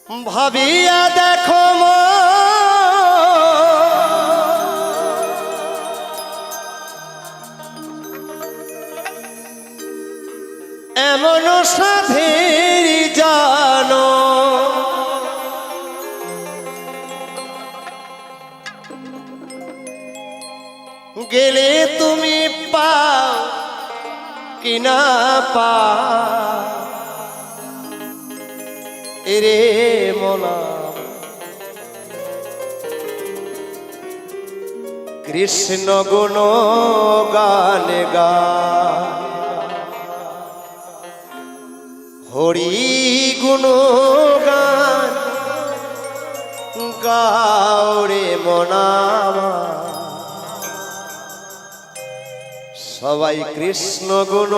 ভাবিয়া দেখো এমন সাধের জানো গেলে তুমি পাও কিনা পা এরে মনা কৃষ্ণ গুণ গান গা হরি গুণ গান গাওরে মনা সবাই কৃষ্ণ গুণ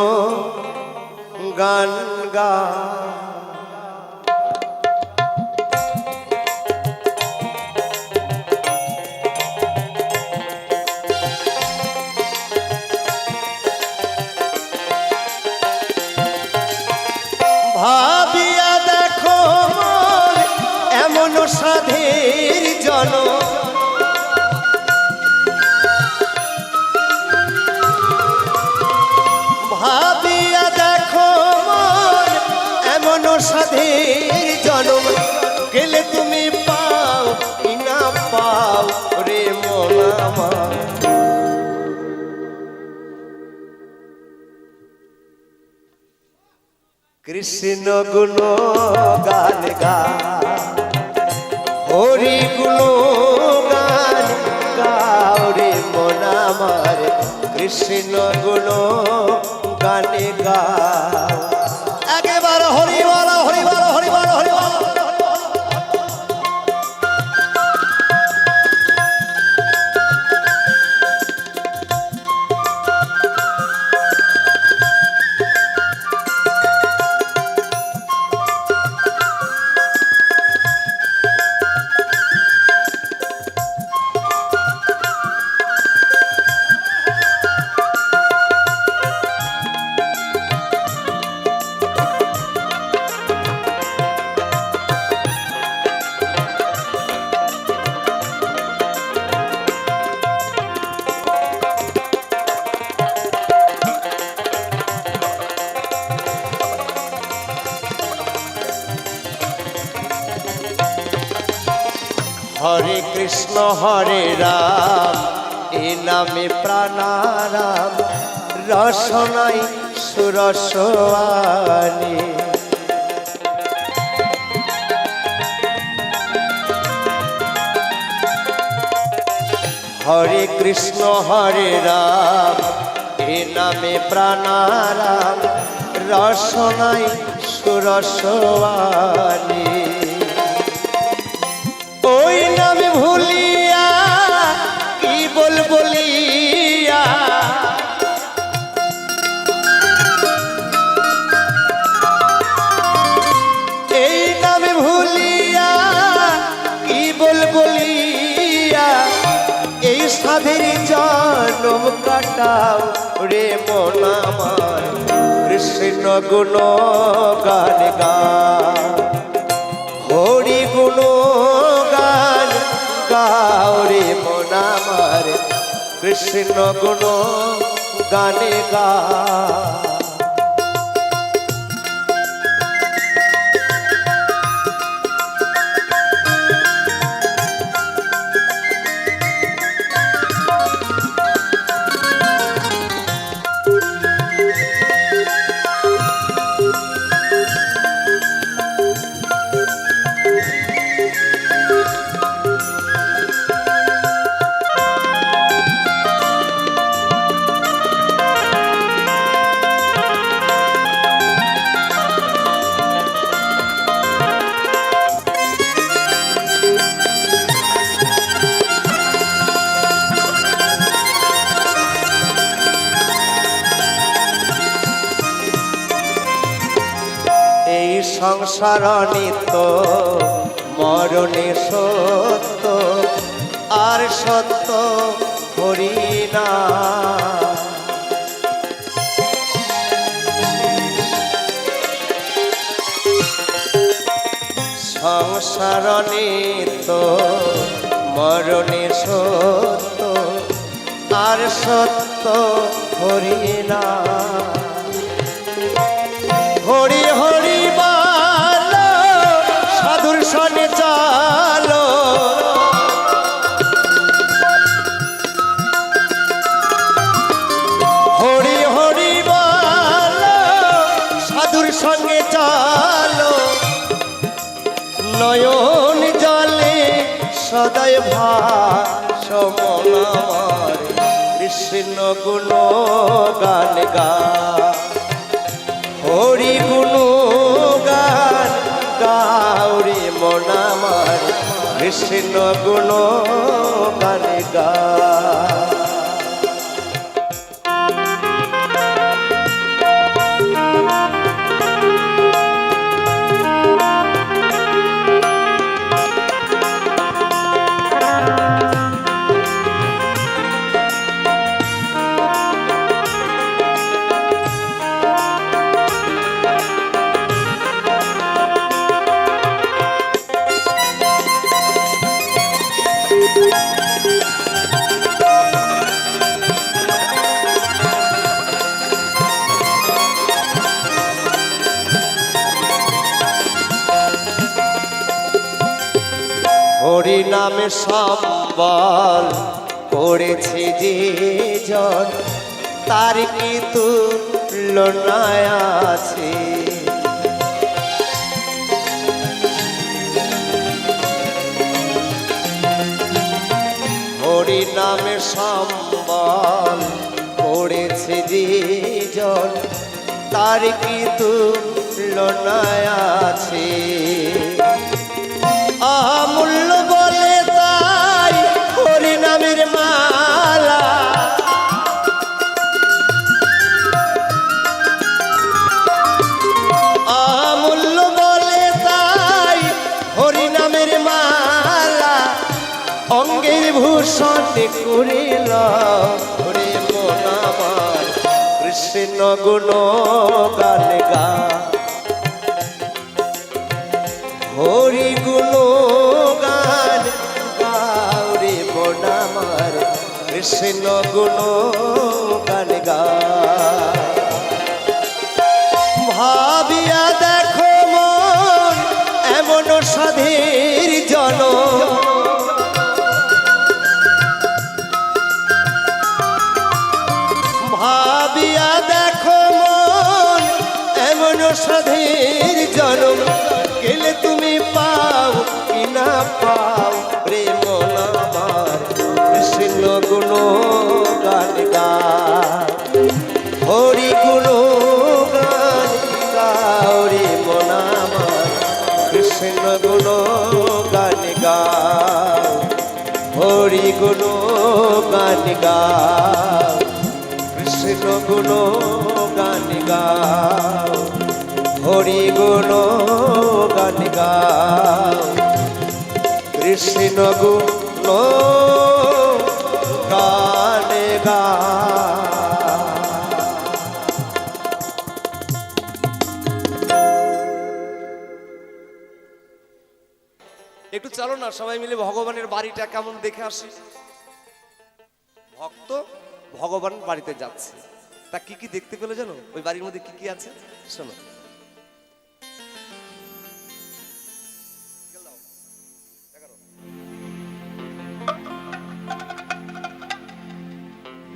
গান গা ভাবিয়া দেখো এমন সাধের জন ভাবিয়া দেখো এমন সাধের জনম গেলে তুমি পাও কি না পাও রে মন আমার কৃষ্ণ গুণ গান গা হরি গুণ গান গাও রে মন আমার কৃষ্ণ গুণ গানে গা একেবারে হরি বল হরি বল হরি বল হরি বল হরে কৃষ্ণ হরে রাম এ নামে প্রাণারাম রসনাই সুরসওয়ানি হরে কৃষ্ণ হরে রাম এ নামে প্রাণারাম রসনাই সুরসওয়ানি ওই নামে ভুলিয়া কি বলিয়া এই নামে ভুলিয়া কি বলিয়া এই সাধের জন্ম কাটাও রে মন আমার কৃষ্ণ গুণ গান গা হরি গুণ গান গাও রে মন আমার কৃষ্ণ গুণ গানে গা সংসার নিত্য মরণে সত্য আর সত্য হরি না সংসার নিত্য মরণে সত্য আর সত্য হরি না হরি হরি বল সাধুর সনে চলো হরি হরি বল সাধুর সঙ্গে চলো নয়ন জলে সদয় ভাসমন আমার কৃষ্ণ গুণ গান গা হরি গুণ গান গাউরি মন আমার কৃষ্ণ গুণ গান গা হরি নামে সম্বল করেছে যে জন তার কি তুলনা আছে হরি নামে সম্বল করেছে যে জন তার কি তুলনা আছে অমূল্য বলে তাই হরি নামের মালা অমূল্য বলে তাই হরি নামের মালা অঙ্গের ভূষণ করিল হরে মন আমার কৃষ্ণ গুণ গান গা হরি গুণ গান গাউরে মন আমার কৃষ্ণ গুণ গান গা ভাবিয়া দেখো মন এমন সাধের জন ভাবিয়া দেখো মন এমন সাধের জনম গেলে তুমি পাও কি না পাও রে মন আমার কৃষ্ণ গুণ গান গা হরি গুণ গান গাও রে মন আমার কৃষ্ণ গুণ গান গাও হরি গুণ গান গাও কৃষ্ণ গুণ গান গাও হরি গুণ গান গাও কৃষ্ণ গুণ গান গাও একটু চলো না সবাই মিলে ভগবানের বাড়িটা কেমন দেখে আসি ভক্ত ভগবান বাড়িতে যাচ্ছে তা কি কি দেখতে পেলে জানো ওই বাড়ির মধ্যে কি কি আছে শোনো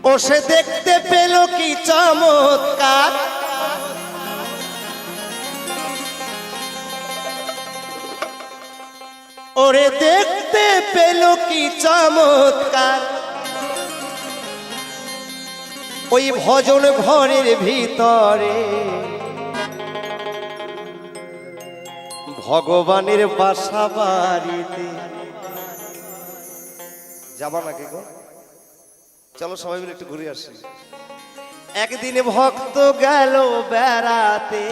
ও সে দেখতে পেল কি চমৎকার ওরে দেখতে পেল কি চমৎকার ওই ভজন ঘরের ভিতরে ভগবানের বাসা বাড়িতে যাবা নাকি গো চলো সবাই মিলে একটু ঘুরে আসি একদিন ভক্ত গেল বেড়াতে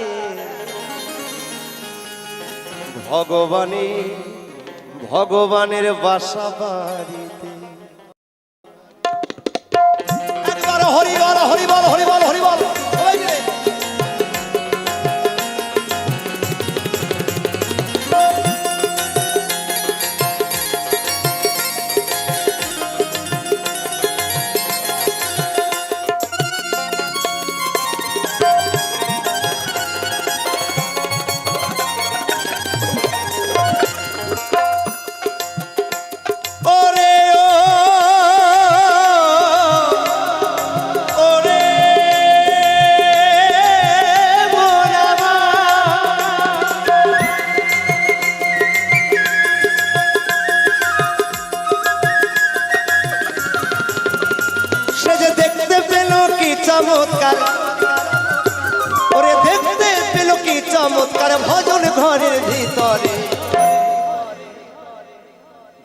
ভগবানের বাসা বাড়িতে হরি বল হরি বল হরি বল হরি বল চমৎকার, ওরে দেখতে পেল কি চমৎকার ভজন ঘরের ভিতরে।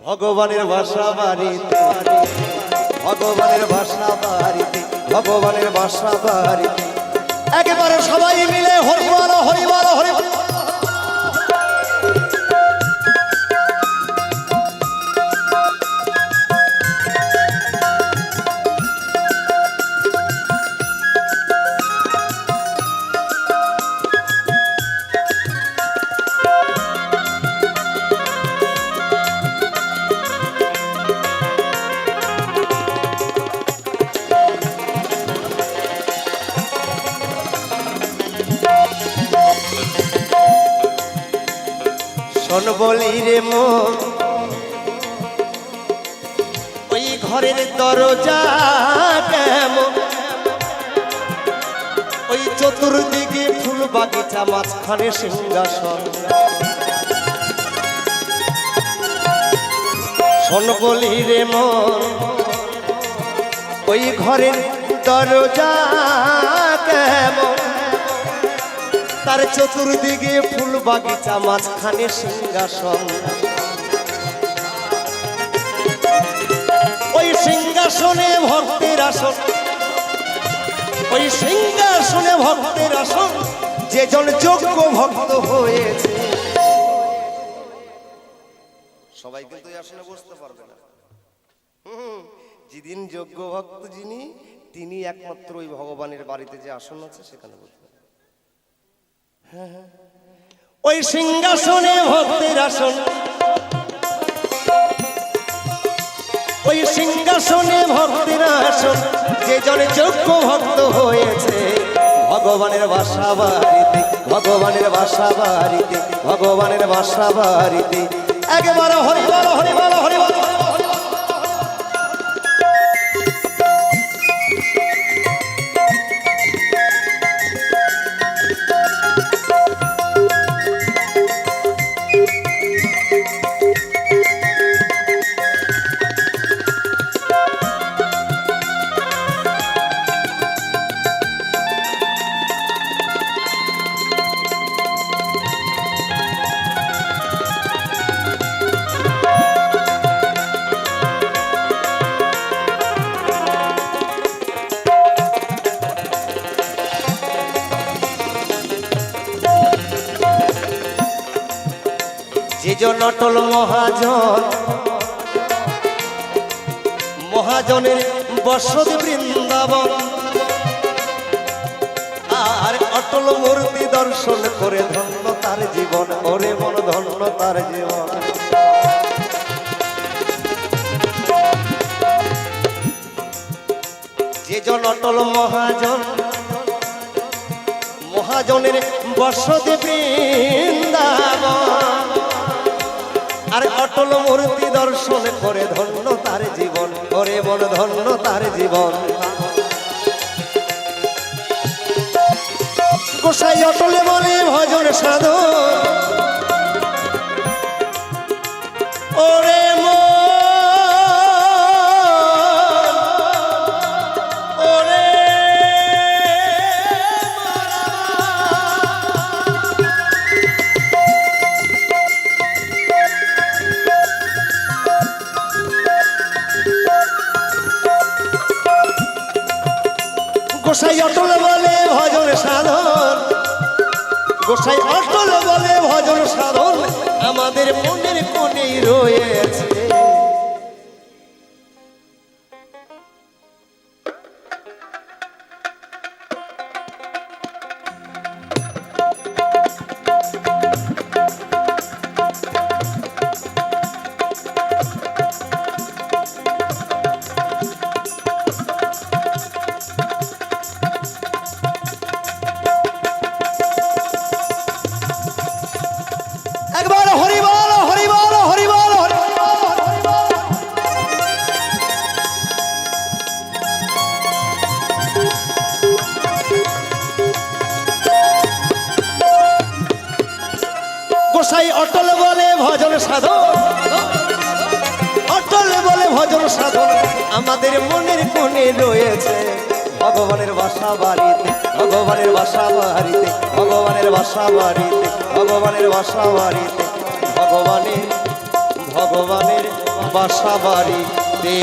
ভগবানের বাসা বাড়িতে, ভগবানের বাসা বাড়িতে, ভগবানের বাসা বাড়িতে একেবারে সবাই মিলে হরি বল হরি বল হরি বল। শোন বলি রে মন, ওই ঘরের দরজা কেমন, ওই চতুর্দিকে ফুল বাগিচা মাঝখানে সিংহাসন। শোন বলি রে মন, ওই ঘরের দরজা কেমন, তার চতুর্দিকে ফুল বাগিচা মাঝখানে সিংহাসন। ওই সিংহাসনে ভক্তের আসন, ওই সিংহাসনে ভক্তের আসন, যেজন যোগ্য ভক্ত হয়েছে। সবাই কিন্তু এই আসনে বসতে পারবে না। যেদিন যোগ্য ভক্ত যিনি, তিনি একমাত্র ওই ভগবানের বাড়িতে যে আসন আছে সেখানে বসতে। ওই সিংহাসনে ভক্তের আসন, ওই সিংহাসনে ভক্তের আসন, যে জনে যোগ্য ভক্ত হয়েছে। ভগবানের বাসা বাড়িতে, ভগবানের বাসা বাড়িতে, ভগবানের বাসা বাড়িতে একেবারে হরি বল হরি বল হরি বল। যেজন অটল মহাজন, মহাজনের বসতি বৃন্দাবন, আর অটল মূর্তি দর্শন করে ধন্য তার জীবন, ওরে মন ধন্য তার জীবন। যেজন অটল মহাজন, মহাজনের বসতি বৃন্দাবন, আর অটল মূর্তি দর্শন করে ধন্য তার জীবন, ওরে মন ধন্য তার জীবন। গোসাই অটলে বলে ভজন সাধন, ওরে মন ওরে গোসাই অটল বলে ভজন সাধন, গোসাই অটল বলে ভজন সাধন, আমাদের মনের কোণেই রয়েছে। একবার হরি বল হরি বল হরি বল হরি বল। গোসাই অটল বলে ভজন সাধন, অটল বলে ভজন সাধন, আমাদের মনের কোণে রয়েছে। ভগবানের বাসা বাড়িতে, ভগবানের বাসা বাড়িতে, ভগবানের বাসা বাড়িতে, ভগবানের বাসা বাড়িতে, ভগবানের ভগবানের বাসা বাড়িতে।